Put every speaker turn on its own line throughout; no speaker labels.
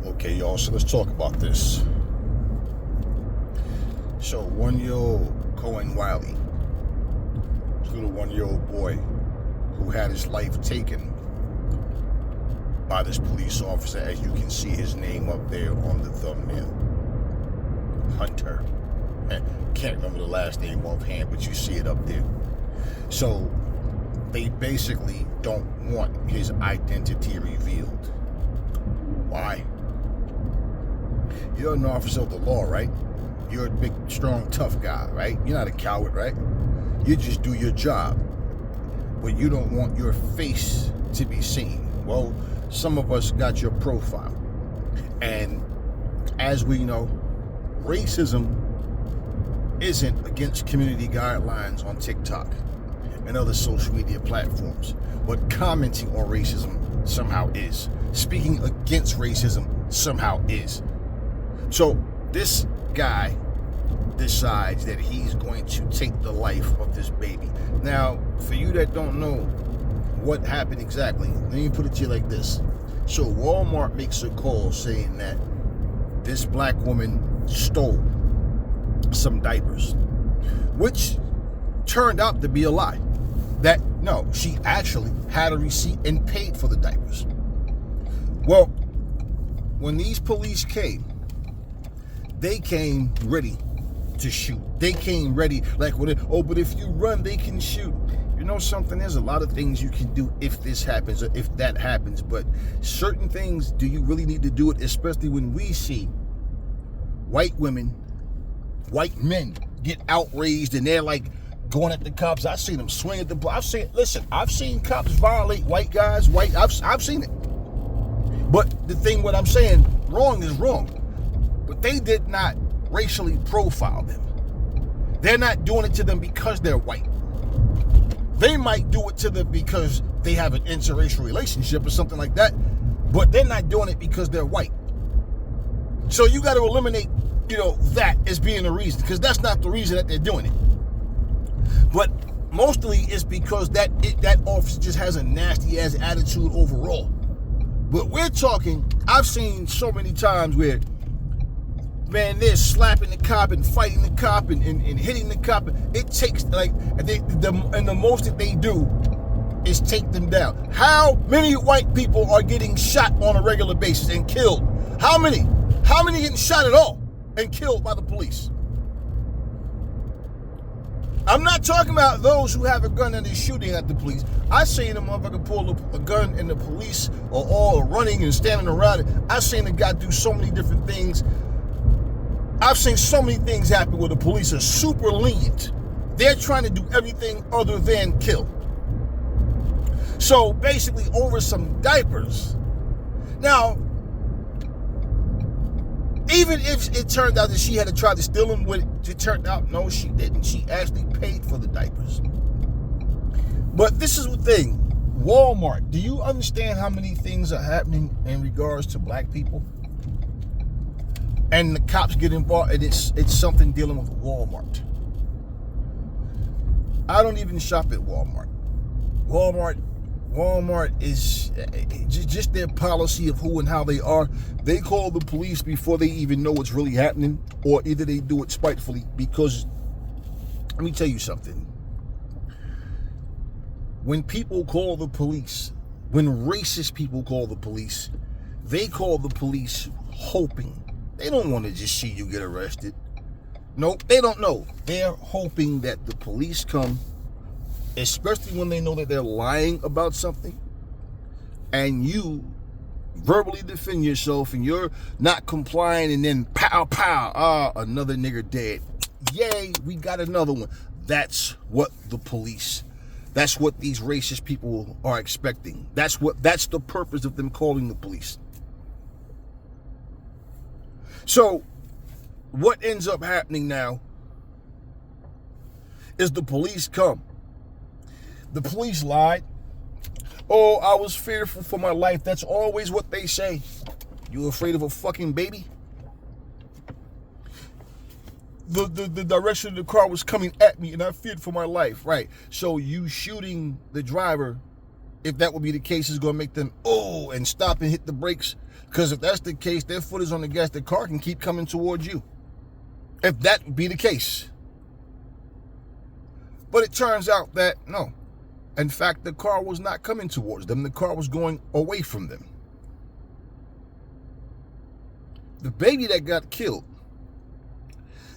Okay, y'all, so let's talk about this. So, 1-year-old Cohen Wiley, little 1-year-old boy who had his life taken by this police officer, as you can see his name up there on the thumbnail. Hunter. Can't remember the last name offhand, but you see it up there. So, they basically don't want his identity revealed. Why? You're an officer of the law, right? You're a big, strong, tough guy, right? You're not a coward, right? You just do your job. But you don't want your face to be seen. Well, some of us got your profile. And as we know, racism isn't against community guidelines on TikTok and other social media platforms. But commenting on racism somehow is. Speaking against racism somehow is. So this guy decides that he's going to take the life of this baby. Now, for you that don't know what happened exactly, let me put it to you like this. So Walmart makes a call saying that this black woman stole some diapers, which turned out to be a lie. That, no, she actually had a receipt and paid for the diapers. Well, when these police came, they came ready to shoot. They came ready, like, but if you run, they can shoot. You know something? There's a lot of things you can do if this happens or if that happens, but certain things, do you really need to do it? Especially when we see white women, white men get outraged and they're like going at the cops. I've seen them swing at the. I've seen cops violate white guys. I've seen it. But the thing, what I'm saying, wrong is wrong. But they did not racially profile them. They're not doing it to them because they're white. They might do it to them because they have an interracial relationship or something like that, but they're not doing it because they're white. So you got to eliminate, that as being the reason, because that's not the reason that they're doing it. But mostly it's because that officer just has a nasty ass attitude overall. But we're talking, I've seen so many times where, man, they're slapping the cop and fighting the cop and hitting the cop. It takes, the most that they do is take them down. How many white people are getting shot on a regular basis and killed? How many? How many getting shot at all and killed by the police? I'm not talking about those who have a gun and they're shooting at the police. I've seen a motherfucker pull a gun and the police are all running and standing around it. I've seen a guy do so many different things. I've seen so many things happen where the police are super lenient. They're trying to do everything other than kill. So basically over some diapers. Now, even if it turned out that she had to try to steal them, it turned out, no, she didn't. She actually paid for the diapers. But this is the thing. Walmart, do you understand how many things are happening in regards to black people? And the cops get involved, and it's something dealing with Walmart. I don't even shop at Walmart. Walmart is just their policy of who and how they are. They call the police before they even know what's really happening, or either they do it spitefully. Because, let me tell you something. When people call the police, when racist people call the police, they call the police hoping. They don't want to just see you get arrested. Nope, they don't know. They're hoping that the police come, especially when they know that they're lying about something, and you verbally defend yourself and you're not complying, and then pow, pow, another nigger dead. Yay, we got another one. That's what that's what these racist people are expecting. That's the purpose of them calling the police. So, what ends up happening now is the police come. The police lied. Oh, I was fearful for my life. That's always what they say. You afraid of a fucking baby? The direction of the car was coming at me and I feared for my life. Right. So you shooting the driver if that would be the case, it's going to make them, oh, and stop and hit the brakes. Because if that's the case, their foot is on the gas, the car can keep coming towards you. If that would be the case. But it turns out that, no. In fact, the car was not coming towards them. The car was going away from them. The baby that got killed,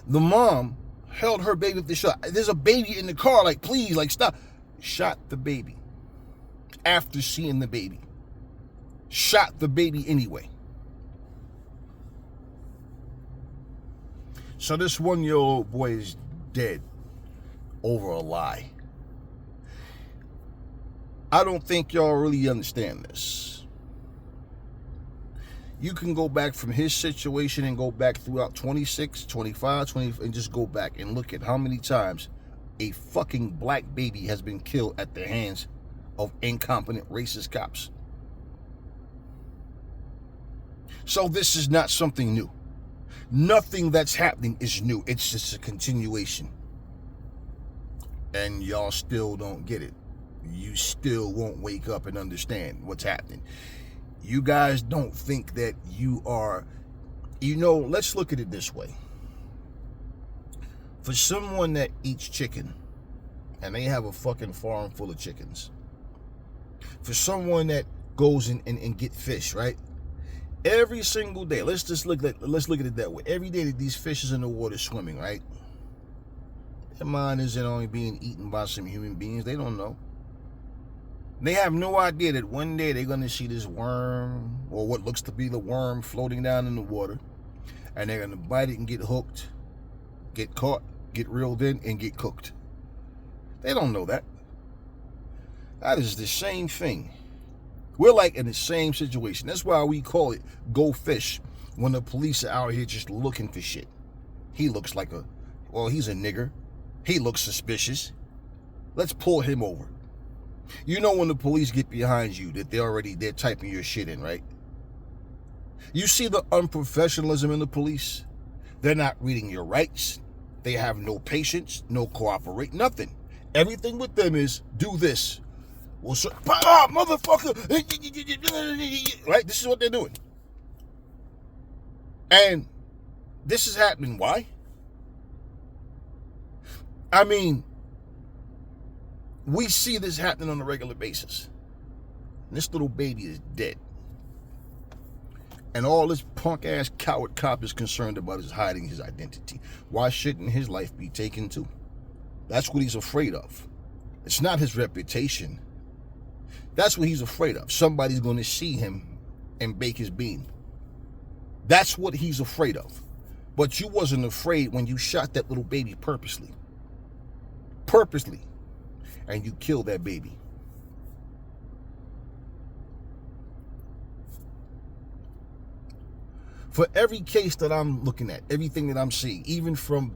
the mom held her baby with the shot. There's a baby in the car, like, please, like, stop. Shot the baby. After seeing the baby. Shot the baby anyway. So this 1-year-old boy is dead over a lie. I don't think y'all really understand this. You can go back from his situation and go back throughout 26, 25, 20, and just go back and look at how many times a fucking black baby has been killed at the hands of incompetent racist cops. So this is not something new. Nothing that's happening is new. It's just a continuation. And y'all still don't get it. You still won't wake up and understand what's happening. You guys don't think that you are, let's look at it this way. For someone that eats chicken, and they have a fucking farm full of chickens. For someone that goes and get fish, right? Every single day, let's look at it that way. Every day that these fish is in the water swimming, right? Their mind isn't only being eaten by some human beings. They don't know. They have no idea that one day they're going to see this worm, or what looks to be the worm, floating down in the water, and they're going to bite it and get hooked, get caught, get reeled in, and get cooked. They don't know that. That is the same thing. We're like in the same situation. That's why we call it go fish when the police are out here just looking for shit. He looks like he's a nigger. He looks suspicious. Let's pull him over. You know when the police get behind you that they're typing your shit in, right? You see the unprofessionalism in the police? They're not reading your rights. They have no patience, no cooperate, nothing. Everything with them is do this. Well, motherfucker. Right? This is what they're doing. And this is happening. Why? I mean, we see this happening on a regular basis. This little baby is dead. And all this punk-ass coward cop is concerned about is hiding his identity. Why shouldn't his life be taken too? That's what he's afraid of. It's not his reputation. That's what he's afraid of. Somebody's going to see him and bake his bean. That's what he's afraid of. But you wasn't afraid when you shot that little baby purposely. Purposely. And you killed that baby. For every case that I'm looking at, everything that I'm seeing, even from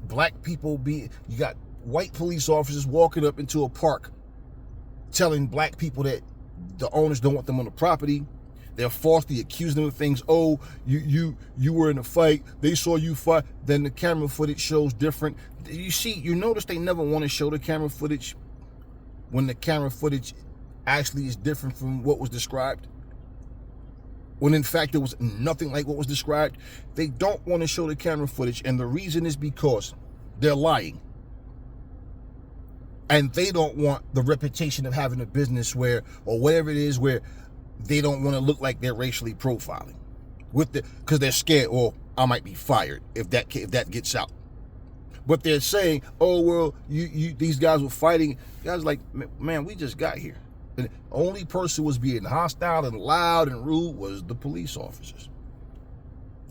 black people you got white police officers walking up into a park telling black people that the owners don't want them on the property. They're falsely accusing them of things. Oh, you were in a fight. They saw you fight. Then the camera footage shows different. You notice they never want to show the camera footage when the camera footage actually is different from what was described. When in fact it was nothing like what was described. They don't want to show the camera footage, and the reason is because they're lying. And they don't want the reputation of having a business where, or whatever it is, where they don't want to look like they're racially profiling. Because they're scared, or I might be fired if that gets out. But they're saying, oh, well, these guys were fighting. Guys like, man, we just got here. And the only person who was being hostile and loud and rude was the police officers.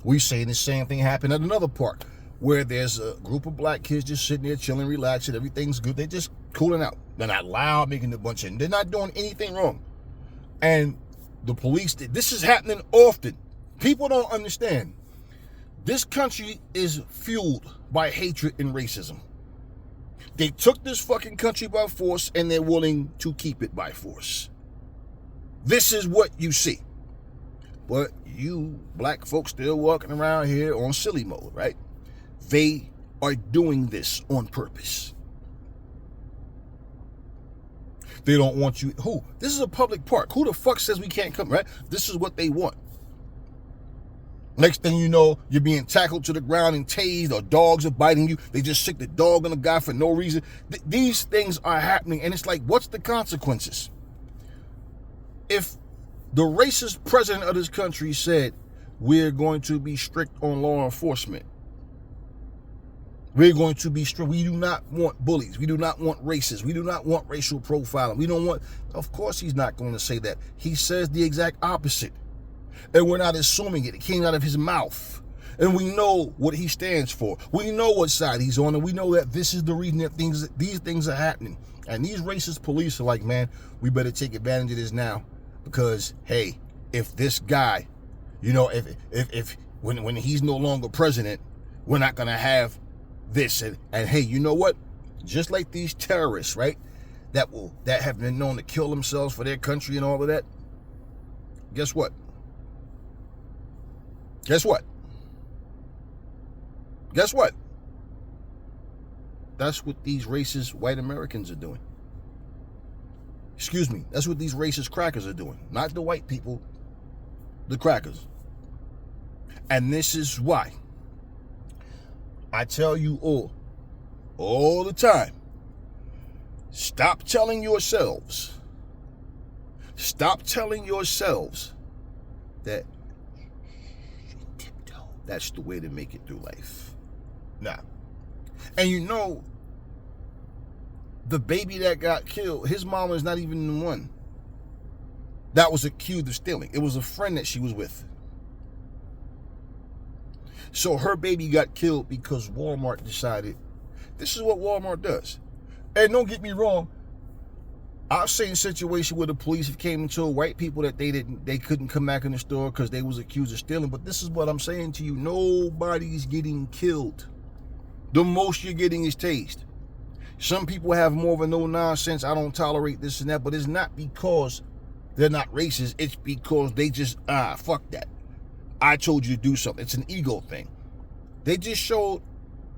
We saying the same thing happened at another park where there's a group of black kids just sitting there chilling, relaxing, everything's good. They're just cooling out. They're not loud, making a bunch of, they're not doing anything wrong. And the police, this is happening often. People don't understand. This country is fueled by hatred and racism. They took this fucking country by force, and they're willing to keep it by force. This is what you see. But you black folks still walking around here on silly mode, right? They are doing this on purpose. They don't want you. Who? This is a public park. Who the fuck says we can't come, right? This is what they want. Next thing you know, you're being tackled to the ground and tased, or dogs are biting you. They just sick the dog on a guy for no reason. These things are happening, and it's like, what's the consequences? If the racist president of this country said, we're going to be strict on law enforcement, we're going to be strict, we do not want bullies, we do not want racists, we do not want racial profiling, we don't want, of course he's not going to say that. He says the exact opposite. And we're not assuming it. It came out of his mouth. And we know what he stands for. We know what side he's on, and we know that this is the reason that these things are happening. And these racist police are like, man, we better take advantage of this now, because hey, if this guy, you know, if when he's no longer president, we're not gonna have this. And hey, you know what? Just like these terrorists, right? That have been known to kill themselves for their country and all of that. Guess what? Guess what? Guess what? That's what these racist white Americans are doing. Excuse me. That's what these racist crackers are doing. Not the white people, the crackers. And this is why I tell you all the time, stop telling yourselves that that's the way to make it through life. Nah. And you know, the baby that got killed, his mama is not even the one that was accused of stealing. It was a friend that she was with. So her baby got killed because Walmart decided, this is what Walmart does. And don't get me wrong, I've seen a situation where the police have came and told white people that they couldn't come back in the store because they was accused of stealing. But this is what I'm saying to you. Nobody's getting killed. The most you're getting is tased. Some people have more of a no nonsense, I don't tolerate this and that, but it's not because they're not racist. It's because they just, fuck that. I told you to do something. It's an ego thing. They just showed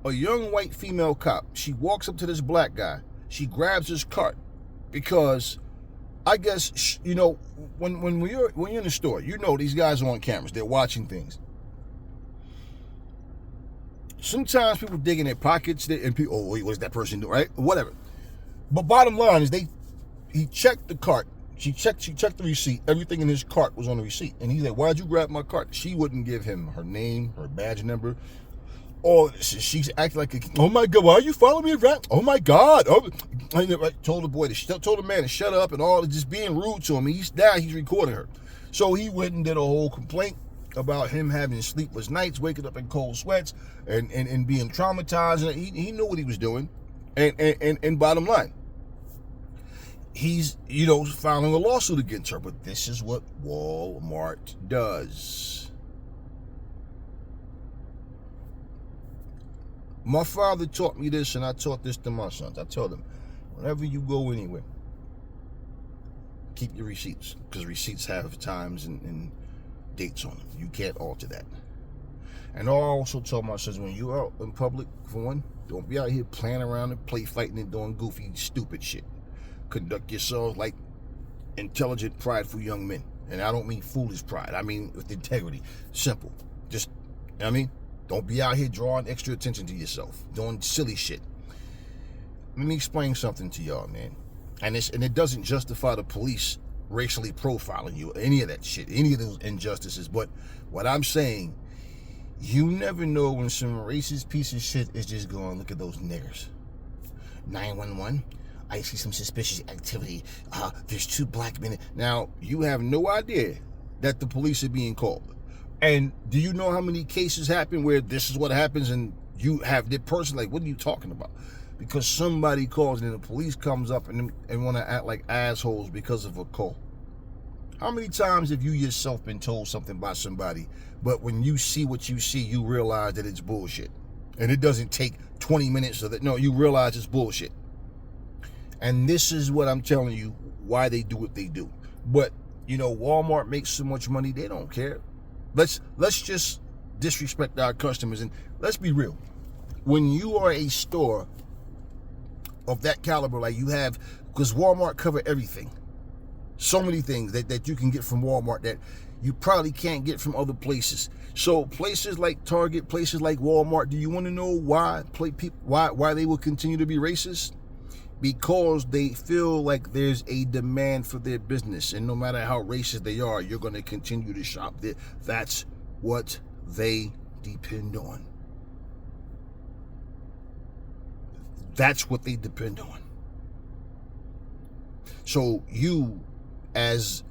a young white female cop. She walks up to this black guy. She grabs his cart. Because I guess, you know, when you're in the store, you know these guys are on cameras. They're watching things. Sometimes people dig in their pockets and people, oh, wait, what does that person do, right? Whatever. But bottom line is he checked the cart. She checked the receipt. Everything in his cart was on the receipt. And he's like, why'd you grab my cart? She wouldn't give him her name, her badge number. Oh, she's acting like, oh my God, why are you following me around? Oh my God. Oh, I told the man to shut up and all, just being rude to him. He's recording her. So he went and did a whole complaint about him having sleepless nights, waking up in cold sweats and being traumatized. And he knew what he was doing. And bottom line, he's, you know, filing a lawsuit against her. But this is what Walmart does. My father taught me this, and I taught this to my sons. I tell them, whenever you go anywhere, keep your receipts, because receipts have times and dates on them. You can't alter that. And I also tell my sons, when you're out in public, for one, don't be out here playing around and play fighting and doing goofy, stupid shit. Conduct yourselves like intelligent, prideful young men. And I don't mean foolish pride. I mean with integrity. Simple. Just, you know what I mean? Don't be out here drawing extra attention to yourself, doing silly shit. Let me explain something to y'all, man. And it doesn't justify the police racially profiling you, any of that shit, any of those injustices. But what I'm saying, you never know when some racist piece of shit is just going, look at those niggers. 911, I see some suspicious activity. There's 2 black men. Now, you have no idea that the police are being called. And do you know how many cases happen where this is what happens and you have the person like, what are you talking about? Because somebody calls and the police comes up and want to act like assholes because of a call. How many times have you yourself been told something by somebody, but when you see what you see, you realize that it's bullshit? And it doesn't take 20 minutes of that. No, you realize it's bullshit. And this is what I'm telling you, why they do what they do. But, you know, Walmart makes so much money, they don't care. Let's just disrespect our customers, and let's be real. When you are a store of that caliber, like you have because Walmart cover everything. So many things that you can get from Walmart that you probably can't get from other places. So places like Target, places like Walmart, do you want to know why they will continue to be racist? Because they feel like there's a demand for their business, and no matter how racist they are, you're going to continue to shop there. That's what they depend on. That's what they depend on. So you, as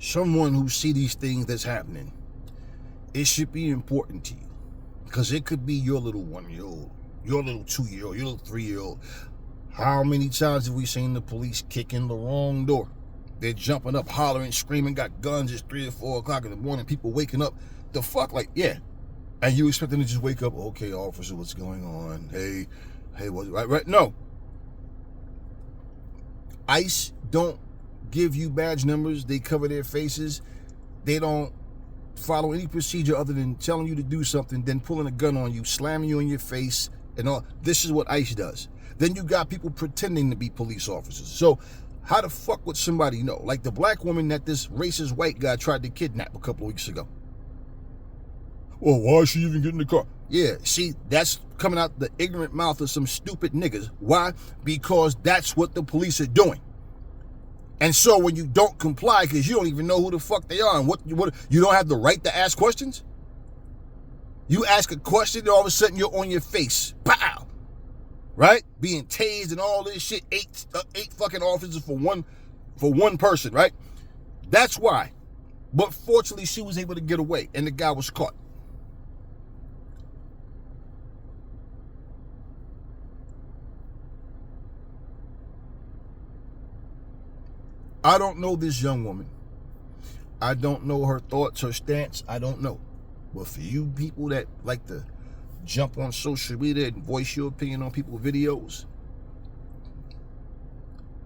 someone who see these things that's happening, it should be important to you, because it could be your little 1-year-old, your little 2-year-old, your little 3-year-old. How many times have we seen the police kick in the wrong door? They're jumping up, hollering, screaming, got guns. It's 3 or 4 o'clock in the morning. People waking up. The fuck, like, yeah. And you expect them to just wake up? Okay, officer, what's going on? Hey, what? Right? No. ICE don't give you badge numbers. They cover their faces. They don't follow any procedure other than telling you to do something, then pulling a gun on you, slamming you in your face, and all. This is what ICE does. Then you got people pretending to be police officers. So how the fuck would somebody know? Like the black woman that this racist white guy tried to kidnap a couple of weeks ago. Well, why is she even getting in the car? Yeah, see, that's coming out the ignorant mouth of some stupid niggas. Why? Because that's what the police are doing. And so when you don't comply because you don't even know who the fuck they are and what you don't have the right to ask questions. You ask a question, and all of a sudden you're on your face. Pow! Right? Being tased and all this shit. Eight fucking officers for one person, right? That's why. But fortunately, she was able to get away, and the guy was caught. I don't know this young woman. I don't know her thoughts, her stance. I don't know. But for you people that like to jump on social media and voice your opinion on people's videos,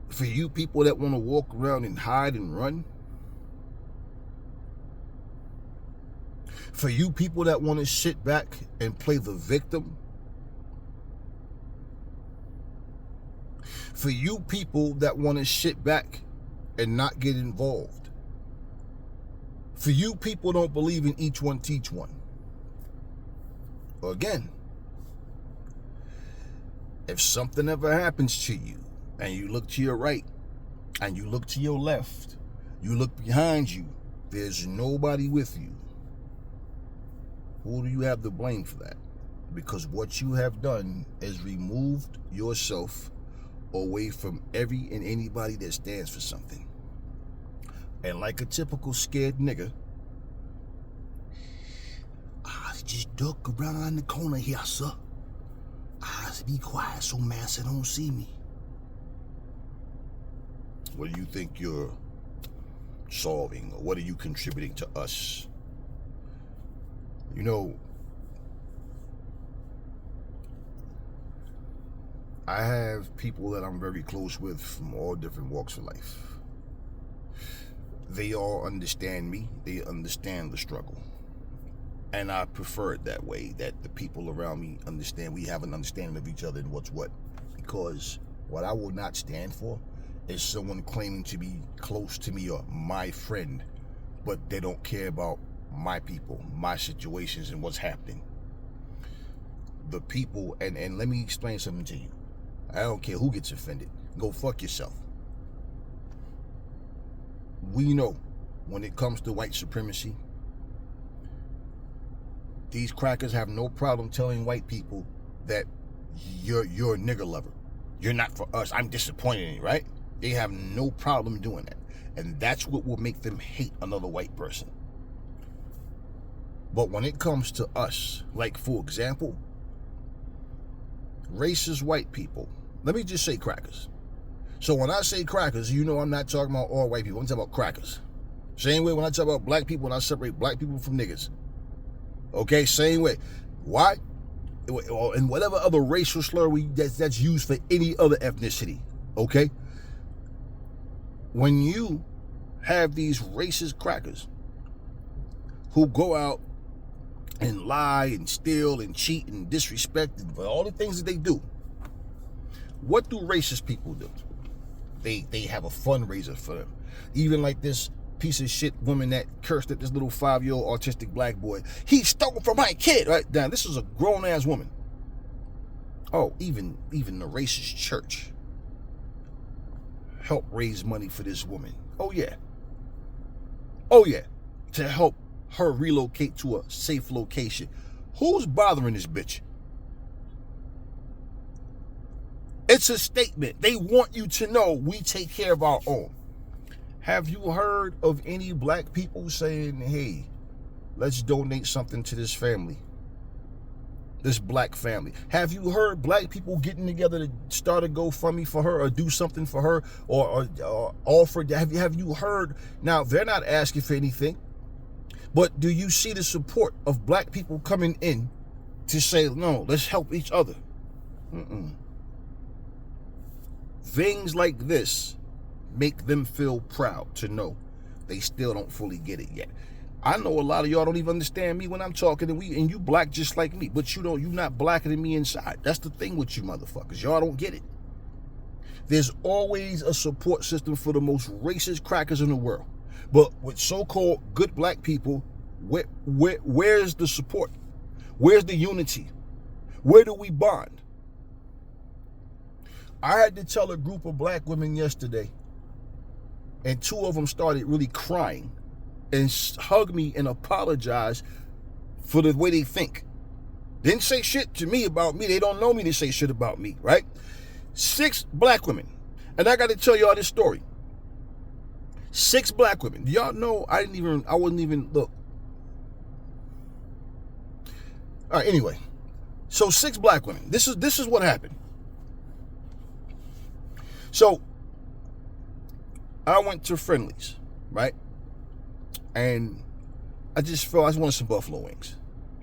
for you people that want to walk around and hide and run, for you people that want to sit back and play the victim, for you people that want to sit back and not get involved, for you people don't believe in each one teach one. Again, if something ever happens to you and you look to your right and you look to your left, you look behind you, there's nobody with you, who do you have to blame for that? Because what you have done is removed yourself away from every and anybody that stands for something. And like a typical scared nigga, I just duck around the corner here, sir. I be quiet so massa don't see me. What do you think you're solving, or what are you contributing to us? You know, I have people that I'm very close with from all different walks of life. They all understand me. They understand the struggle. And I prefer it that way, that the people around me understand. We have an understanding of each other and what's what. Because what I will not stand for is someone claiming to be close to me or my friend, but they don't care about my people, my situations, and what's happening. The people, and let me explain something to you. I don't care who gets offended. Go fuck yourself. We know when it comes to white supremacy, these crackers have no problem telling white people that you're a nigger lover. You're not for us. I'm disappointed in you, right? They have no problem doing that. And that's what will make them hate another white person. But when it comes to us, like for example, racist white people, let me just say crackers. So when I say crackers, you know I'm not talking about all white people. I'm talking about crackers. Same way when I talk about black people, and I separate black people from niggas. Okay, same way. Why? And whatever other racial slur that's used for any other ethnicity. Okay? When you have these racist crackers who go out and lie and steal and cheat and disrespect and all the things that they do, What do racist people do? They have a fundraiser for them. Even like this piece of shit woman that cursed at this little 5-year-old autistic black boy. He stole from my kid. Right now, this is a grown-ass woman. Oh, even the racist church help raise money for this woman. Oh yeah, to help her relocate to a safe location. Who's bothering this bitch? It's a statement. They want you to know we take care of our own. Have you heard of any black people saying, hey, let's donate something to this family, this black family? Have you heard black people getting together to start a GoFundMe for her or do something for her or offer? Have you heard? Now, they're not asking for anything, but do you see the support of black people coming in to say, no, let's help each other? Things like this make them feel proud to know they still don't fully get it yet. I know a lot of y'all don't even understand me when I'm talking, and you black just like me, but you not blacker than me inside. That's the thing with you motherfuckers. Y'all don't get it. There's always a support system for the most racist crackers in the world. But with so-called good black people, where's the support? Where's the unity? Where do we bond? I had to tell a group of black women yesterday, and 2 of them started really crying and hugged me and apologized for the way they think. Didn't say shit to me about me. They don't know me to say shit about me, right? 6 black women. And I got to tell y'all this story. 6 black women. Do y'all know I wouldn't even look. All right, anyway. So 6 black women. This is what happened. So I went to Friendly's, right? And I just wanted some buffalo wings.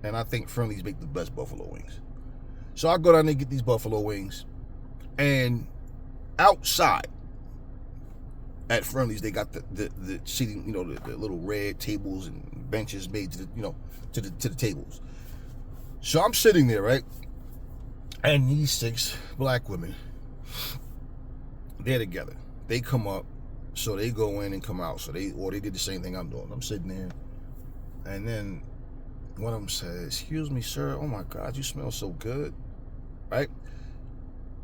And I think Friendly's make the best buffalo wings. So I go down there and get these buffalo wings. And outside at Friendly's, they got the seating, the little red tables and benches made to the tables. So I'm sitting there, right? And these 6 black women, they're together. They come up, so they go in and come out. So they did the same thing I'm doing. I'm sitting there, and then one of them says, "Excuse me, sir. Oh my God, you smell so good," right?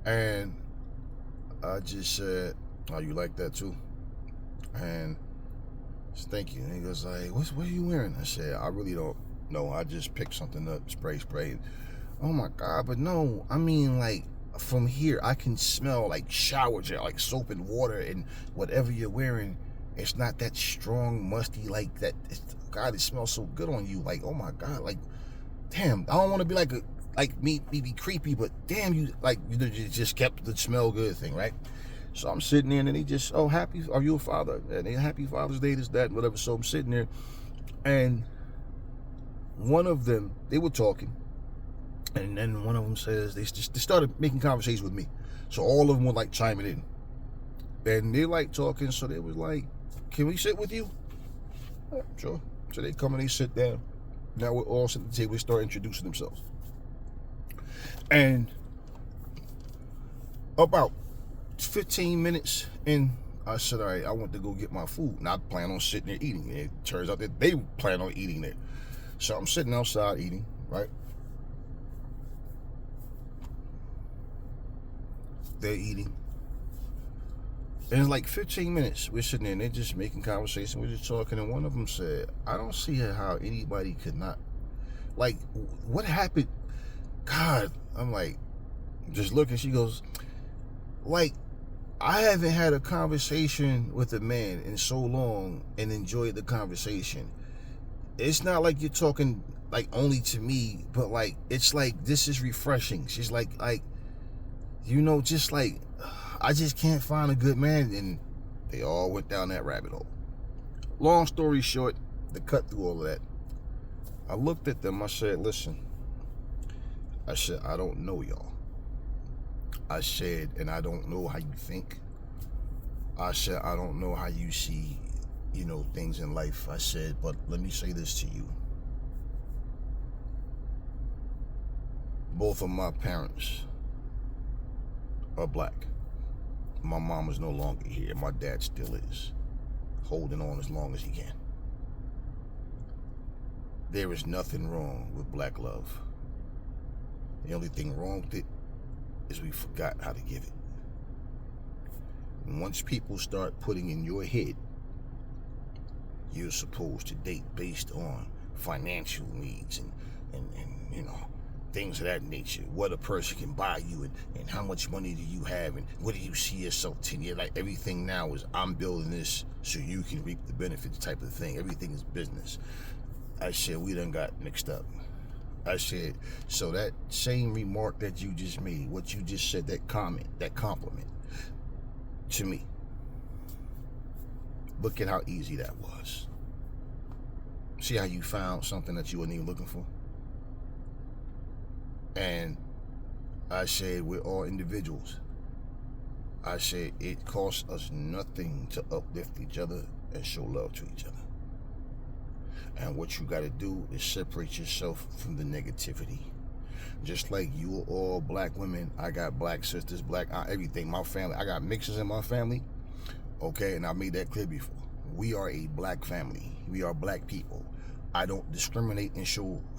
And I just said, "Oh, you like that too?" And I said, "Thank you." And he goes like, "What are you wearing?" I said, "I really don't know. I just picked something up, spray. Oh my God, but no, I mean like, from here I can smell like shower gel, like soap and water, and whatever you're wearing, it's not that strong, musty like that. God, it smells so good on you. Like, oh my God, like, damn, I don't want to be like me be creepy, but damn, you just kept the smell good thing, right?" So I'm sitting there, and they just, "Oh, happy, are you a father?" And they, "Happy Father's Day, this, that, and whatever." So I'm sitting there, and one of them, they were talking. And then one of them says, they started making conversation with me. So all of them were like chiming in. And they like talking, so they was like, "Can we sit with you?" "Yeah, sure." So they come and they sit down. Now we're all sitting at the table, they start introducing themselves. And about 15 minutes in, I said, "All right, I want to go get my food." Now I plan on sitting there eating. And it turns out that they plan on eating there. So I'm sitting outside eating, right? They're eating. And it's like 15 minutes. We're sitting there and they're just making conversation. We're just talking. And one of them said, "I don't see how anybody could not, like, what happened?" God, I'm like, just looking. She goes, like, "I haven't had a conversation with a man in so long and enjoyed the conversation. It's not like you're talking like only to me, but like, it's like, this is refreshing." She's like, just like, I just can't find a good man. And they all went down that rabbit hole. Long story short, to cut through all of that, I looked at them. I said, "Listen," I said, "I don't know y'all." I said, "And I don't know how you think." I said, "I don't know how you see, things in life." I said, "But let me say this to you. Both of my parents are black. My mom is no longer here. My dad still is. Holding on as long as he can. There is nothing wrong with black love. The only thing wrong with it is we forgot how to give it. And once people start putting in your head, you're supposed to date based on financial needs and things of that nature. What a person can buy you and how much money do you have and what do you see yourself 10 years? Like everything now is I'm building this so you can reap the benefits type of thing. Everything is business. I said we done got mixed up. I said, so that same remark that you just made, what you just said, that comment, that compliment to me, look at how easy that was. See how you found something that you weren't even looking for? And I said, we're all individuals. I said, it costs us nothing to uplift each other and show love to each other. And what you got to do is separate yourself from the negativity. Just like you are all black women, I got black sisters, black everything. My family, I got mixes in my family. Okay, and I made that clear before. We are a black family. We are black people. I don't discriminate and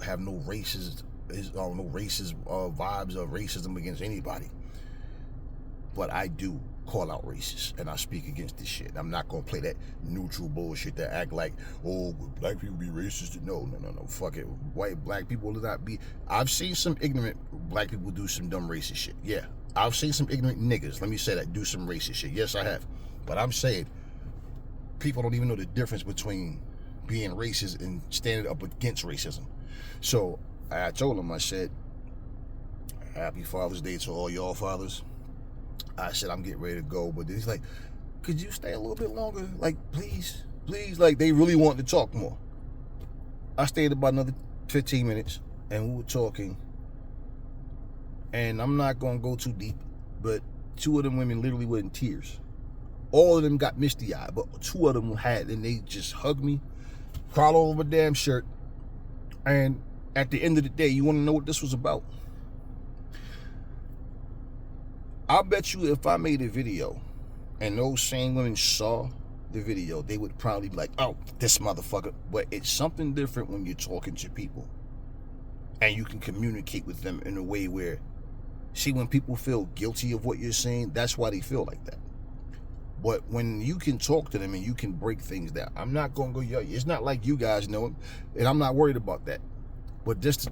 have no racist vibes of racism against anybody. But I do call out racists, and I speak against this shit. I'm not gonna play that neutral bullshit that act like, oh, black people be racist. No, fuck it. White black people will not be. I've seen some ignorant black people do some dumb racist shit. Yeah, I've seen some ignorant niggas, let me say that, do some racist shit. Yes, I have. But I'm saying people don't even know the difference between being racist and standing up against racism. So I told him, I said, happy Father's Day to all y'all fathers. I said, I'm getting ready to go. But he's like, could you stay a little bit longer? Like, please. Like, they really want to talk more. I stayed about another 15 minutes, and we were talking. And I'm not going to go too deep, but two of them women literally were in tears. All of them got misty-eyed, but two of them had, and they just hugged me, crawled over my damn shirt. And at the end of the day, you want to know what this was about? I bet you if I made a video and those same women saw the video, they would probably be like, oh, this motherfucker. But it's something different when you're talking to people and you can communicate with them in a way where, see, when people feel guilty of what you're saying, that's why they feel like that. But when you can talk to them and you can break things down, I'm not going to go, it's not like you guys know it, and I'm not worried about that. But just,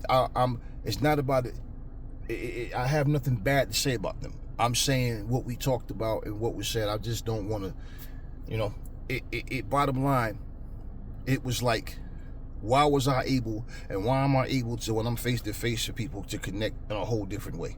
it's not about it. I have nothing bad to say about them. I'm saying what we talked about and what was said. I just don't want to, bottom line, it was like, why was I able and why am I able to, when I'm face to face with people, to connect in a whole different way?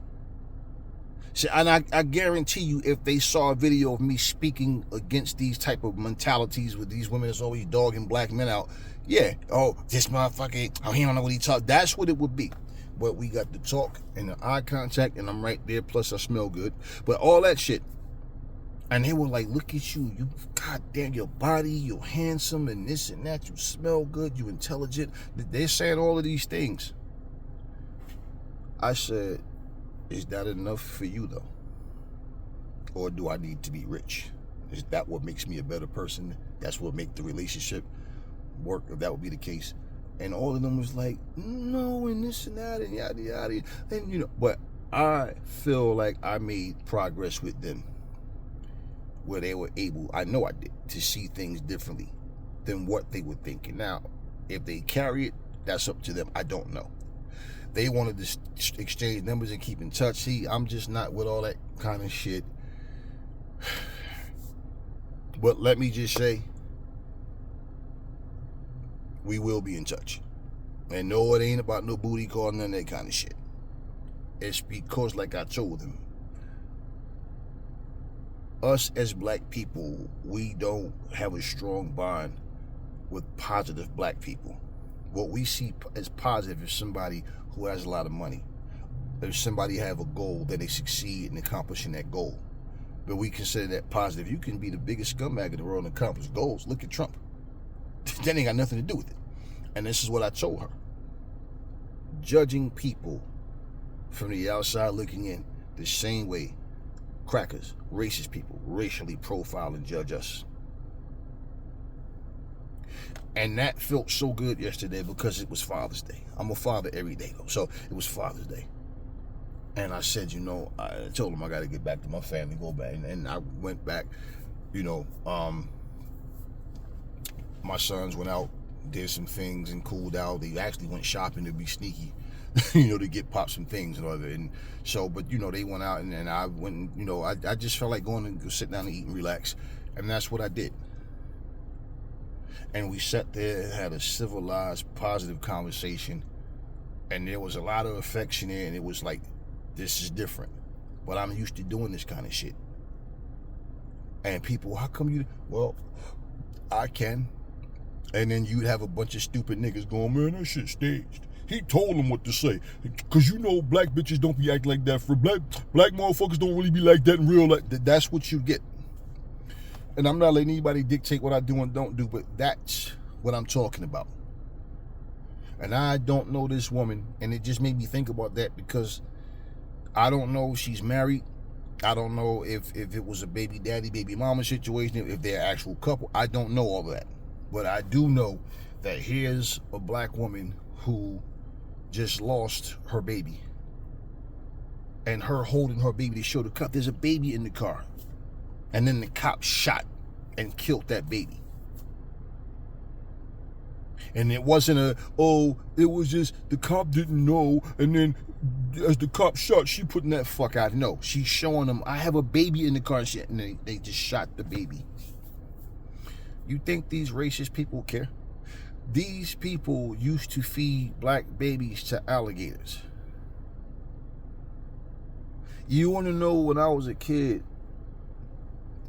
See, and I guarantee you, if they saw a video of me speaking against these type of mentalities with these women that's always dogging black men out, yeah, oh, this motherfucker, oh, he don't know what he talk. That's what it would be. But we got the talk and the eye contact, and I'm right there, plus I smell good. But all that shit. And they were like, look at you, goddamn, your body, you're handsome, and this and that, you smell good, you intelligent. They're saying all of these things. I said, is that enough for you, though? Or do I need to be rich? Is that what makes me a better person? That's what makes the relationship work, if that would be the case. And all of them was like, no, and this and that, and yada, yada. And, but I feel like I made progress with them where they were able, I know I did, to see things differently than what they were thinking. Now, if they carry it, that's up to them. I don't know. They wanted to exchange numbers and keep in touch. See, I'm just not with all that kind of shit. But let me just say, we will be in touch. And no, it ain't about no booty call, none of that kind of shit. It's because, like I told them, us as black people, we don't have a strong bond with positive black people. What we see as positive is somebody who has a lot of money. If somebody have a goal, that they succeed in accomplishing that goal. But we consider that positive. You can be the biggest scumbag in the world and accomplish goals. Look at Trump. That ain't got nothing to do with it. And this is what I told her. Judging people from the outside looking in the same way crackers, racist people, racially profile and judge us. And that felt so good yesterday because it was Father's Day. I'm a father every day, though. So it was Father's Day. And I said, I told him I got to get back to my family, go back. And I went back, my sons went out, did some things and cooled out. They actually went shopping to be sneaky, to get Pop some things and all that. And so, but, they went out and I went and, I just felt like going and go sit down and eat and relax. And that's what I did. And we sat there and had a civilized, positive conversation. And there was a lot of affection there. And it was like, this is different. But I'm used to doing this kind of shit. And people, how come you? Well, I can. And then you'd have a bunch of stupid niggas going, man, that shit staged. He told them what to say. Because black bitches don't be acting like that. For black motherfuckers don't really be like that in real life. That's what you get. And I'm not letting anybody dictate what I do and don't do, but that's what I'm talking about. And I don't know this woman, and it just made me think about that because I don't know if she's married. I don't know if it was a baby daddy, baby mama situation, if they're an actual couple. I don't know all of that. But I do know that here's a black woman who just lost her baby. And her holding her baby to show the cop, there's a baby in the car. And then the cop shot and killed that baby. And it wasn't it was just the cop didn't know. And then as the cop shot, she putting that fuck out. No, she's showing them, I have a baby in the car and shit. And they just shot the baby. You think these racist people care? These people used to feed black babies to alligators. You want to know when I was a kid,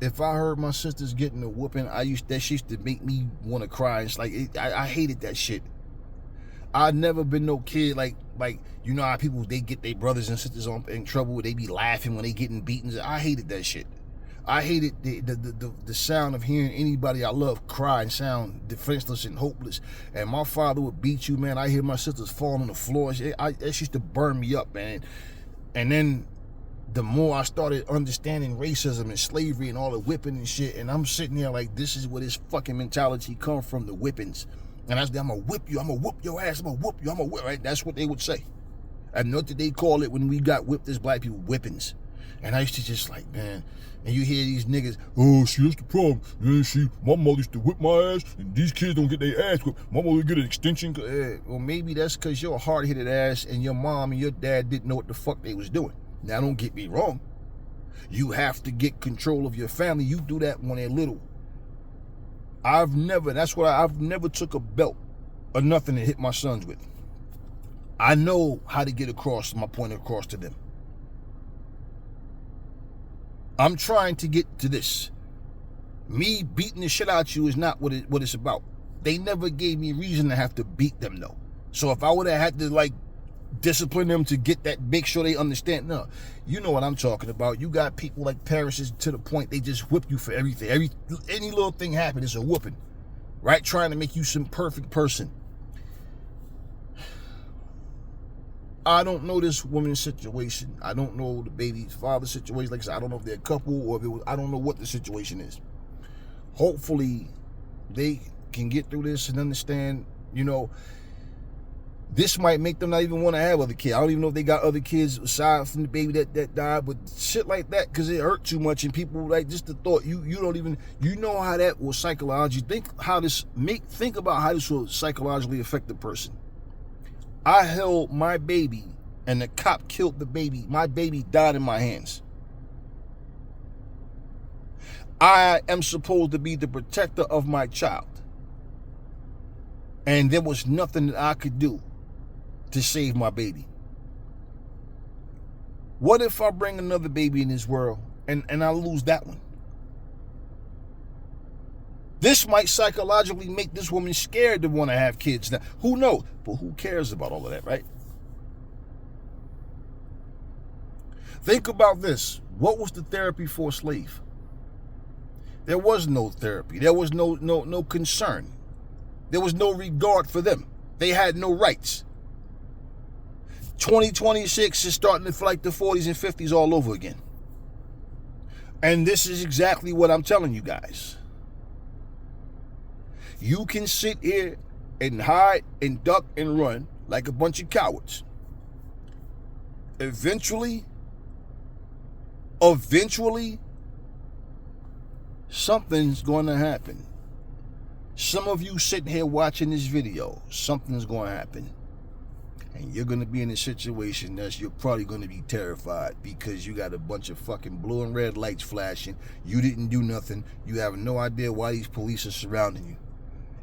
if I heard my sisters getting a whooping, that used to make me want to cry. It's like, I hated that shit. I've never been no kid like how people, they get their brothers and sisters in trouble, they be laughing when they getting beaten. I hated that shit. I hated the sound of hearing anybody I love cry and sound defenseless and hopeless. And my father would beat you, man. I hear my sisters falling on the floor. That used to burn me up, man. And then the more I started understanding racism and slavery and all the whipping and shit, and I'm sitting there like, this is where this fucking mentality come from, the whippings. And I'm gonna whip you, I'm gonna whoop your ass, I'm gonna whoop you, I'm gonna whip, right? That's what they would say. And what did they call it when we got whipped as black people? Whippings. And I used to just like, man, and you hear these niggas, see, that's the problem. Man, my mother used to whip my ass, and these kids don't get their ass whipped. My mother get an extension. Well, maybe that's because you're a hard-headed ass, and your mom and your dad didn't know what the fuck they was doing. Now, don't get me wrong. You have to get control of your family. You do that when they're little. I've never took a belt or nothing to hit my sons with. I know how to get across my point across to them. I'm trying to get to this. Me beating the shit out you is not what it's about. They never gave me reason to have to beat them, though. So if I would have had to, discipline them to get that, make sure they understand, no. You know what I'm talking about. You got people like Paris to the point they just whip you for everything. Any little thing happen, it's a whooping. Right? Trying to make you some perfect person. I don't know this woman's situation. I don't know the baby's father's situation. Like I said, I don't know if they're a couple or if it was, I don't know what the situation is. Hopefully, they can get through this and understand, this might make them not even want to have other kids. I don't even know if they got other kids aside from the baby that died, but shit like that, because it hurt too much, and people, just the thought, you don't even, how that will psychologically, think about how this will psychologically affect the person. I held my baby, and the cop killed the baby. My baby died in my hands. I am supposed to be the protector of my child. And there was nothing that I could do to save my baby. What if I bring another baby in this world and I lose that one? This might psychologically make this woman scared to want to have kids. Now, who knows? But who cares about all of that, right? Think about this. What was the therapy for a slave? There was no therapy. There was no concern. There was no regard for them. They had no rights. 2026 is starting to feel like the 40s and 50s all over again. And this is exactly what I'm telling you guys. You can sit here and hide and duck and run like a bunch of cowards. Eventually, something's going to happen. Some of you sitting here watching this video, something's going to happen. And you're going to be in a situation that you're probably going to be terrified because you got a bunch of fucking blue and red lights flashing. You didn't do nothing. You have no idea why these police are surrounding you.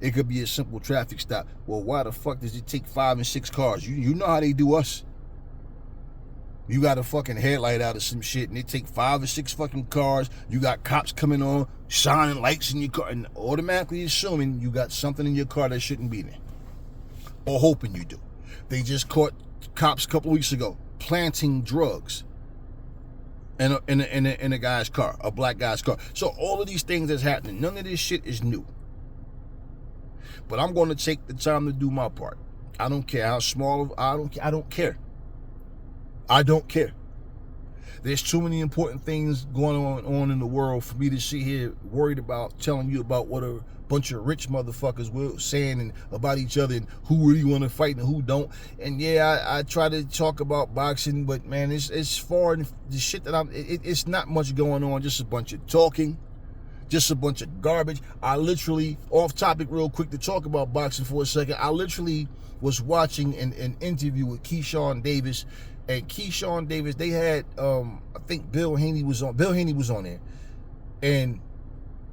It could be a simple traffic stop. Well, why the fuck does it take 5 and 6 cars? You know how they do us. You got a fucking headlight out of some shit and they take 5 or 6 fucking cars. You got cops coming on, shining lights in your car, and automatically assuming you got something in your car that shouldn't be there. Or hoping you do. They just caught cops a couple of weeks ago planting drugs in a guy's car, a black guy's car. So all of these things that's happening, none of this shit is new. But I'm going to take the time to do my part. I don't care how small. I don't care. I don't care. There's too many important things going on in the world for me to sit here worried about telling you about what a bunch of rich motherfuckers were saying and about each other and who really want to fight and who don't. And yeah, I try to talk about boxing, but man, it's far and the shit that it's not much going on. Just a bunch of talking, just a bunch of garbage. I literally, off topic real quick to talk about boxing for a second, I literally was watching an interview with Keyshawn Davis. And Keyshawn Davis, they had, I think Bill Haney was on there. And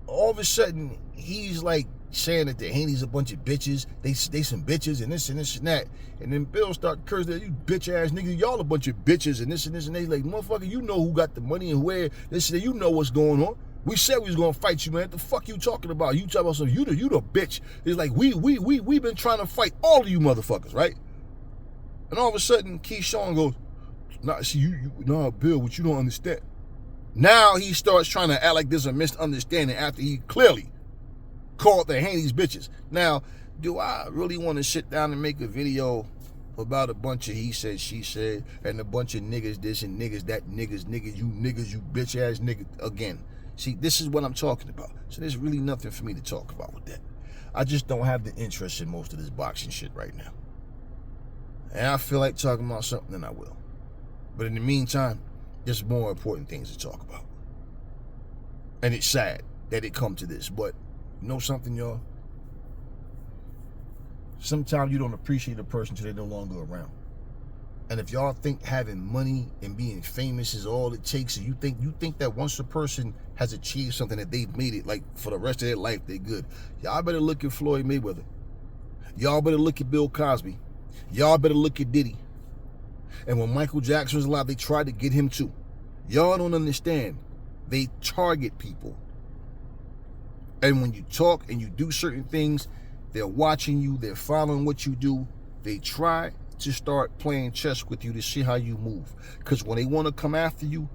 all of a sudden, he's like saying that the Haney's a bunch of bitches. They some bitches and this and this and that. And then Bill started cursing, you bitch ass niggas, y'all a bunch of bitches and this and this and they like, motherfucker, you know who got the money and where. This and that, you know what's going on. We said we was gonna fight you, man. What the fuck you talking about? You talking about something, you the bitch. It's like we been trying to fight all of you motherfuckers, right? And all of a sudden, Keyshawn goes, nah, see, nah, Bill, what you don't understand. Now he starts trying to act like there's a misunderstanding after he clearly called the Haney's bitches. Now, do I really want to sit down and make a video about a bunch of he said, she said, and a bunch of niggas this and niggas that, niggas, you bitch ass nigga again? See, this is what I'm talking about. So there's really nothing for me to talk about with that. I just don't have the interest in most of this boxing shit right now. And I feel like talking about something, then I will. But in the meantime, there's more important things to talk about. And it's sad that it come to this. But you know something, y'all? Sometimes you don't appreciate a person until they're no longer around. And if y'all think having money and being famous is all it takes, and you think that once a person has achieved something that they've made it, like for the rest of their life, they're good. Y'all better look at Floyd Mayweather. Y'all better look at Bill Cosby. Y'all better look at Diddy. And when Michael Jackson was alive, they tried to get him too. Y'all don't understand. They target people. And when you talk and you do certain things, they're watching you, they're following what you do. They try to start playing chess with you to see how you move. Because when they want to come after you,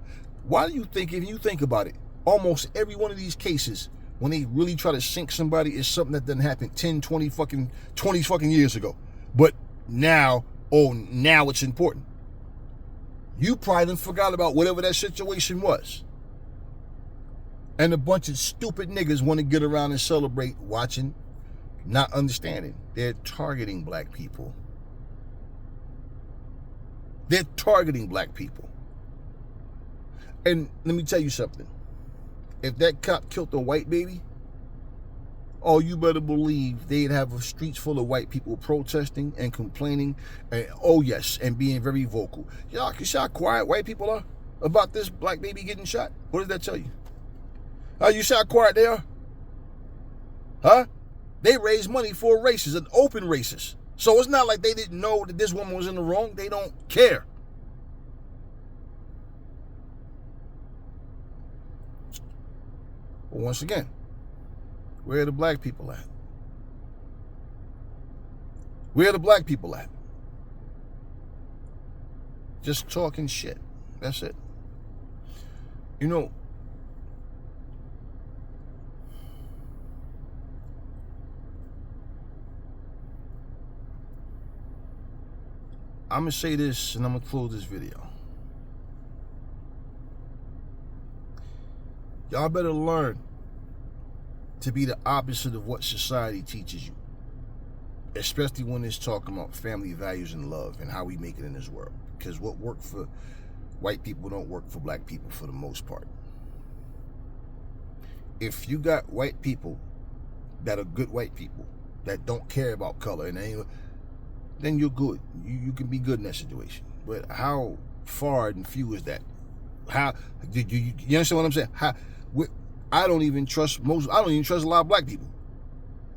why do you think, if you think about it, almost every one of these cases, when they really try to sink somebody, is something that didn't happen 10, 20 fucking years ago. But now it's important. You probably done forgot about whatever that situation was. And a bunch of stupid niggas want to get around and celebrate watching, not understanding. They're targeting black people. They're targeting black people. And let me tell you something. If that cop killed a white baby, oh, you better believe they'd have streets full of white people protesting and complaining, and oh yes, and being very vocal. Y'all can see how quiet white people are about this black baby getting shot? What does that tell you? You see how quiet they are? Huh? They raise money for races, an open races. So it's not like they didn't know that this woman was in the wrong. They don't care. But once again, where are the black people at? Where are the black people at? Just talking shit. That's it. You know, I'm going to say this and I'm going to close this video. Y'all better learn to be the opposite of what society teaches you, especially when it's talking about family values and love and how we make it in this world. Because what worked for white people don't work for black people for the most part. If you got white people that are good white people that don't care about color, and then you're good. You can be good in that situation. But how far and few is that? How did you understand what I'm saying? I don't even trust a lot of black people.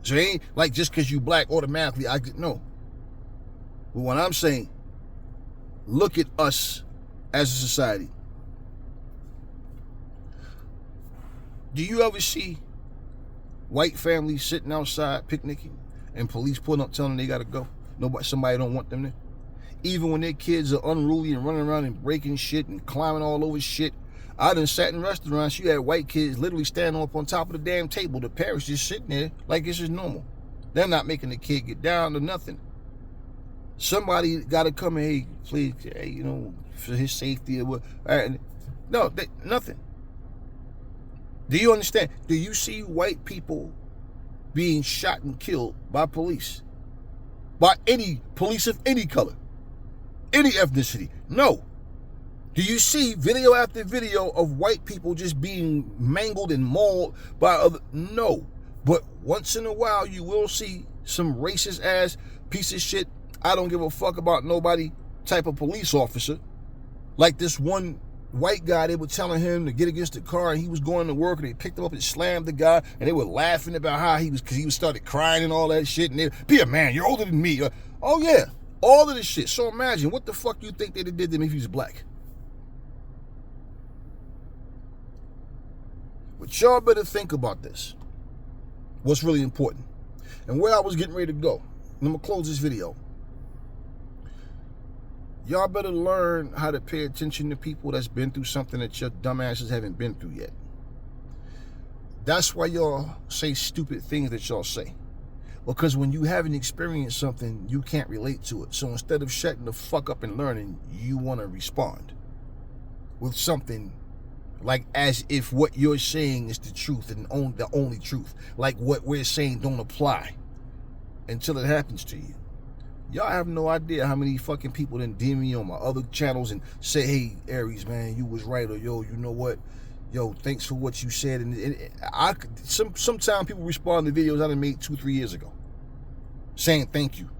So it ain't like just because you black automatically I could no. But what I'm saying, look at us as a society. Do you ever see white families sitting outside picnicking and police pulling up telling them they gotta go? Somebody don't want them there. Even when their kids are unruly and running around and breaking shit and climbing all over shit. I done sat in restaurants, you had white kids literally standing up on top of the damn table. The parents just sitting there like it's just normal. They're not making the kid get down or nothing. Somebody got to come in, hey, please, hey, for his safety or what. No, nothing. Do you understand? Do you see white people being shot and killed by police? By any police of any color, any ethnicity? No. Do you see video after video of white people just being mangled and mauled by other? No. But once in a while, you will see some racist ass piece of shit, I don't give a fuck about nobody type of police officer. Like this one white guy, they were telling him to get against the car and he was going to work and they picked him up and slammed the guy and they were laughing about how because he started crying and all that shit and they, be a man, you're older than me. Oh yeah, all of this shit. So imagine, what the fuck you think they did to him if he was black? But y'all better think about this. What's really important. And where I was getting ready to go. I'm going to close this video. Y'all better learn how to pay attention to people that's been through something that your dumbasses haven't been through yet. That's why y'all say stupid things that y'all say. Because when you haven't experienced something, you can't relate to it. So instead of shutting the fuck up and learning, you want to respond with something like as if what you're saying is the truth and the only truth. Like what we're saying don't apply until it happens to you. Y'all have no idea how many fucking people done DM me on my other channels and say, hey, Aries, man, you was right. Or, yo, you know what? Yo, thanks for what you said. And sometimes people respond to videos I done made 2-3 years ago saying thank you.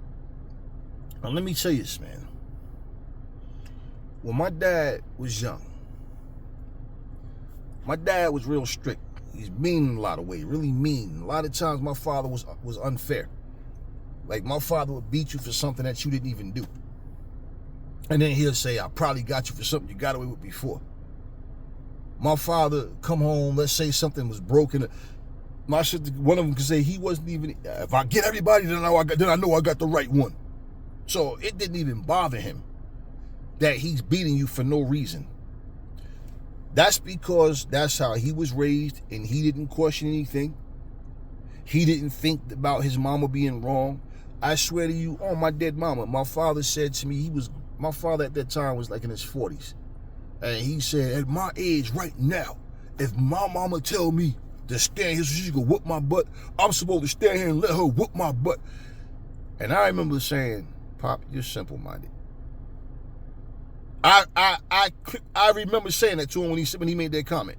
Now, let me tell you this, man. When my dad was young, my dad was real strict. He's mean in a lot of ways, really mean. A lot of times my father was unfair. Like my father would beat you for something that you didn't even do. And then he'll say, I probably got you for something you got away with before. My father come home, let's say something was broken. My shit, one of them could say he wasn't even, if I get everybody, then I know I got the right one. So it didn't even bother him that he's beating you for no reason. That's because that's how he was raised and he didn't question anything. He didn't think about his mama being wrong. I swear to you, on my dead mama, my father said to me, my father at that time was like in his 40s. And he said, at my age right now, if my mama tell me to stand here so she can whoop my butt, I'm supposed to stand here and let her whoop my butt. And I remember saying, Pop, you're simple-minded. I remember saying that to him when he made that comment.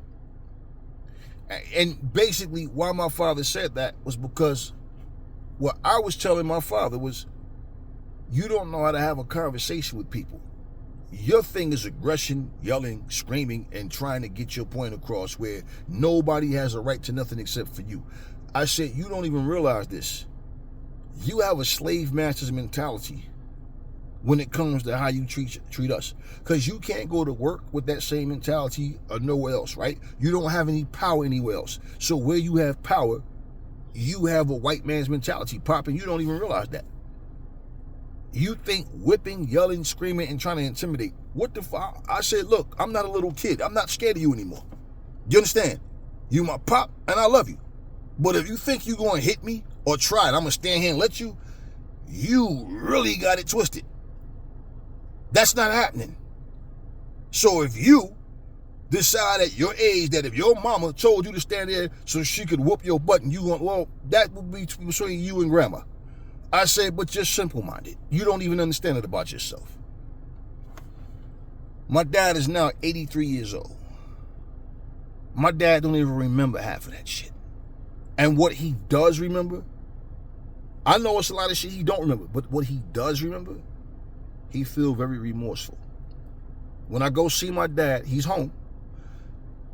And basically why my father said that was because what I was telling my father was, you don't know how to have a conversation with people. Your thing is aggression, yelling, screaming, and trying to get your point across where nobody has a right to nothing except for you. I said, you don't even realize this. You have a slave master's mentality when it comes to how you treat us. Because you can't go to work with that same mentality or nowhere else, right? You don't have any power anywhere else. So where you have power, you have a white man's mentality, Pop, and you don't even realize that. You think whipping, yelling, screaming, and trying to intimidate. What the fuck? I said, look, I'm not a little kid. I'm not scared of you anymore. You understand? You my pop, and I love you. But if you think you're going to hit me or try it, I'm going to stand here and let you, you really got it twisted. That's not happening. So if you decide at your age that if your mama told you to stand there so she could whoop your butt and you want, well, that would be between you and grandma. I say, but you're simple-minded. You don't even understand it about yourself. My dad is now 83 years old. My dad don't even remember half of that shit. And what he does remember, I know it's a lot of shit he don't remember, but what he does remember, he feel very remorseful. When I go see my dad, he's home,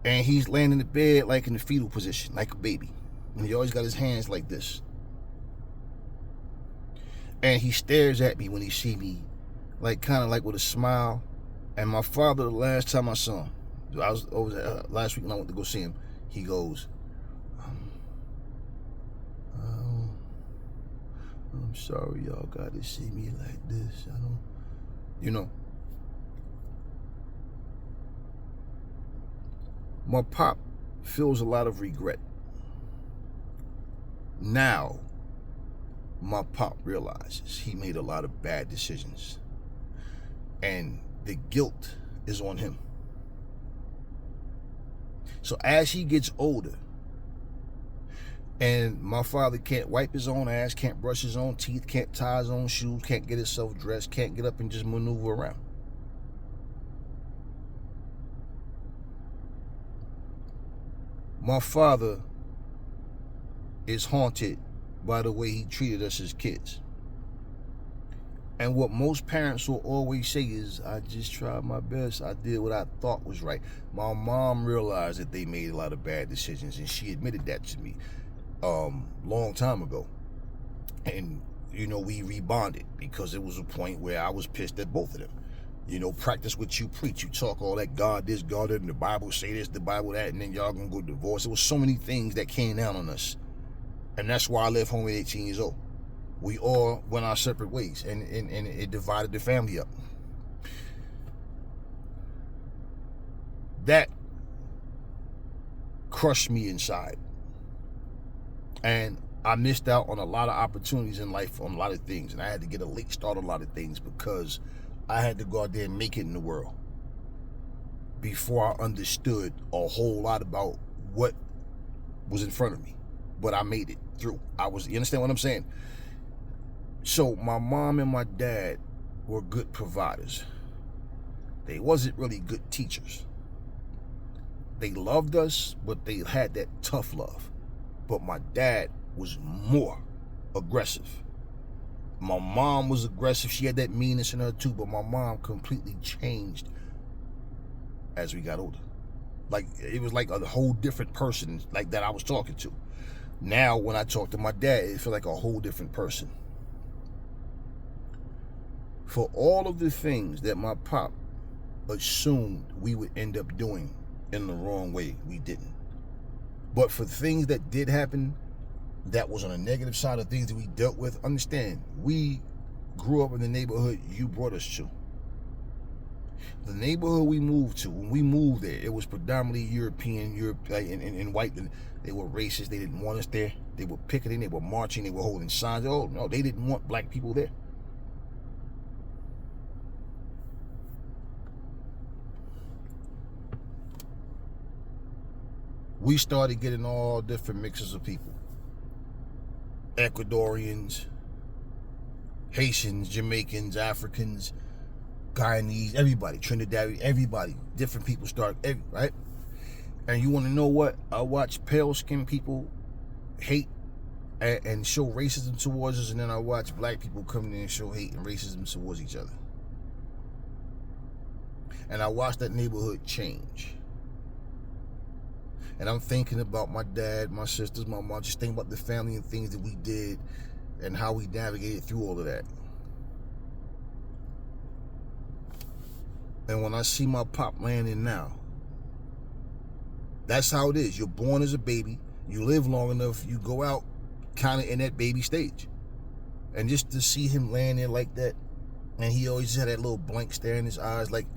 and he's laying in the bed like in the fetal position, like a baby. And he always got his hands like this. And he stares at me when he see me, like kind of like with a smile. And my father, the last time I saw him, I was over last week when I went to go see him, he goes, I'm sorry y'all got to see me like this. I don't, you know. My pop feels a lot of regret. Now, my pop realizes he made a lot of bad decisions. And the guilt is on him. So as he gets older, and my father can't wipe his own ass, can't brush his own teeth, can't tie his own shoes, can't get himself dressed, can't get up and just maneuver around. My father is haunted by the way he treated us as kids. And what most parents will always say is, I just tried my best. I did what I thought was right. My mom realized that they made a lot of bad decisions, and she admitted that to me long time ago. And, you know, we rebonded because it was a point where I was pissed at both of them. You know, practice what you preach. You talk all that God this, God that, and the Bible say this, the Bible that, and then y'all gonna go divorce. There was so many things that came down on us. And that's why I left home at 18 years old. We all went our separate ways, and it divided the family up. That crushed me inside. And I missed out on a lot of opportunities in life on a lot of things. And I had to get a late start on a lot of things because I had to go out there and make it in the world before I understood a whole lot about what was in front of me. But I made it through. You understand what I'm saying? So my mom and my dad were good providers. They wasn't really good teachers. They loved us, but they had that tough love. But my dad was more aggressive. My mom was aggressive. She had that meanness in her too, but my mom completely changed as we got older. Like, it was like a whole different person like that I was talking to. Now, when I talk to my dad, it feels like a whole different person. For all of the things that my pop assumed we would end up doing in the wrong way, we didn't. But for things that did happen, that was on the negative side of things that we dealt with, understand, we grew up in the neighborhood you brought us to. The neighborhood we moved to, when we moved there, it was predominantly European, and white. They were racist. They didn't want us there. They were picketing. They were marching. They were holding signs. Oh, no, they didn't want black people there. We started getting all different mixes of people. Ecuadorians, Haitians, Jamaicans, Africans, Guyanese, everybody, Trinidad, everybody, different people started, right? And you want to know what? I watch pale-skinned people hate and show racism towards us, and then I watch black people come in and show hate and racism towards each other. And I watch that neighborhood change. And I'm thinking about my dad, my sisters, my mom, just thinking about the family and things that we did and how we navigated through all of that. And when I see my pop landing now, that's how it is. You're born as a baby, you live long enough, you go out kind of in that baby stage. And just to see him land there like that, and he always had that little blank stare in his eyes, like,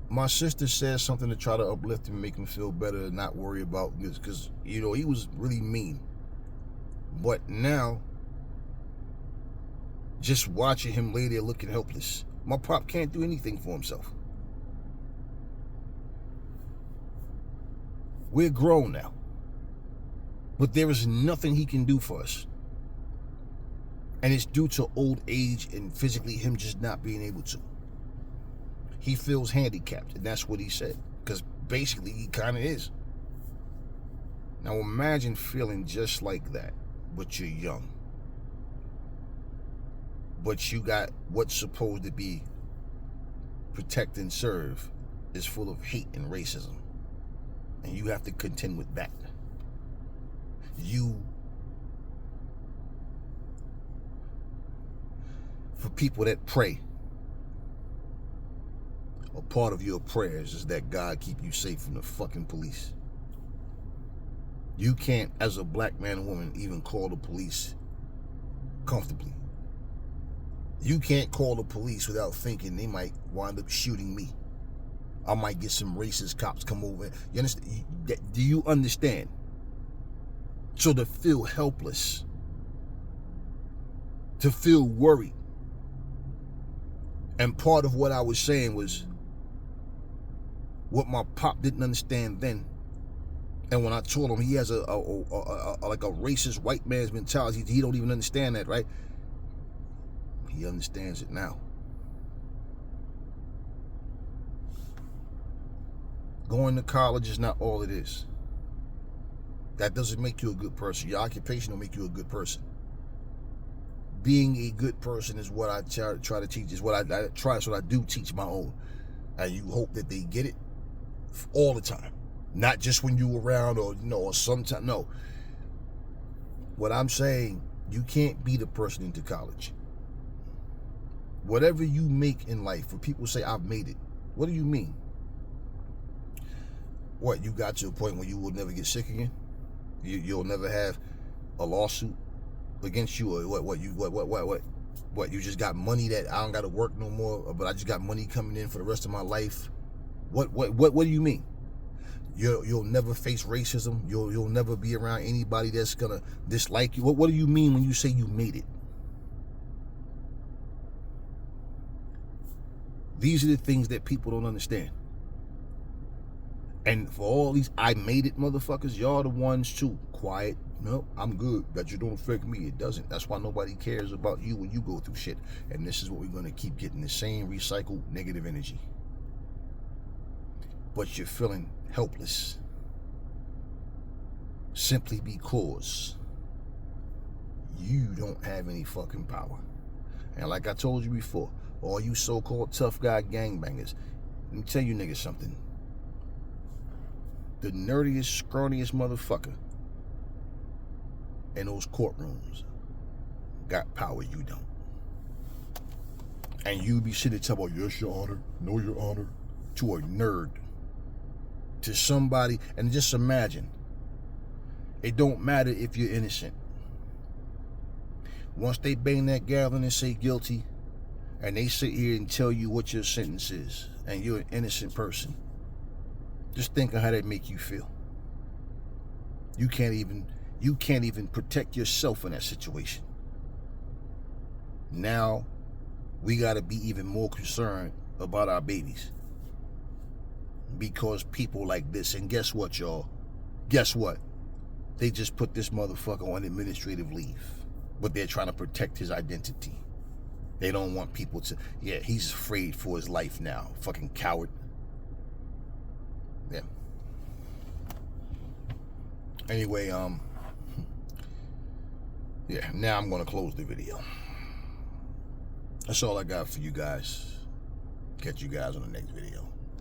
my sister said something to try to uplift him and make him feel better and not worry about this, because, you know, he was really mean. But now, just watching him lay there looking helpless, My pop can't do anything for himself. We're grown now. But there is nothing he can do for us. And it's due to old age and physically him just not being able to. He feels handicapped, and that's what he said. Because basically he kind of is. Now imagine feeling just like that, but you're young. But you got what's supposed to be protect and serve is full of hate and racism. And you have to contend with that. For people that pray, a part of your prayers is that God keep you safe from the fucking police. You can't, as a black man or woman, even call the police comfortably. You can't call the police without thinking they might wind up shooting me. I might get some racist cops come over. You understand? Do you understand? So to feel helpless, to feel worried. And part of what I was saying was what my pop didn't understand then. And when I told him he has a racist white man's mentality, he don't even understand that, right? He understands it now. Going to college is not all it is. That doesn't make you a good person. Your occupation don't make you a good person. Being a good person is what I try to teach. Is what I try. So I do teach my own, and you hope that they get it all the time, not just when you around or sometime. No. What I'm saying, you can't be the person into college. Whatever you make in life, when people say I've made it, what do you mean? What, you got to a point where you will never get sick again? You'll never have a lawsuit against you, or what? You just got money that I don't got to work no more, but I just got money coming in for the rest of my life. What do you mean? You'll never face racism. You'll never be around anybody that's gonna dislike you. What do you mean when you say you made it? These are the things that people don't understand. And for all these I made it motherfuckers, y'all the ones too. Quiet. No, I'm good. That you don't affect me. It doesn't. That's why nobody cares about you when you go through shit. And this is what we're going to keep getting, the same recycled negative energy. But you're feeling helpless. Simply because you don't have any fucking power. And like I told you before, all you so-called tough guy gangbangers, let me tell you niggas something. The nerdiest, scrawniest motherfucker in those courtrooms got power, you don't. And you be sitting talking about, yes, your honor, no, your honor, to a nerd, to somebody. And just imagine, it don't matter if you're innocent. Once they bang that gavel and say guilty, and they sit here and tell you what your sentence is, and you're an innocent person, just think of how that make you feel. You can't even protect yourself in that situation. Now, we got to be even more concerned about our babies. Because people like this, and guess what, y'all? Guess what? They just put this motherfucker on administrative leave. But they're trying to protect his identity. They don't want people to, yeah, he's afraid for his life now. Fucking coward. Yeah. Anyway, yeah, now I'm going to close the video. That's all I got for you guys. Catch you guys on the next video.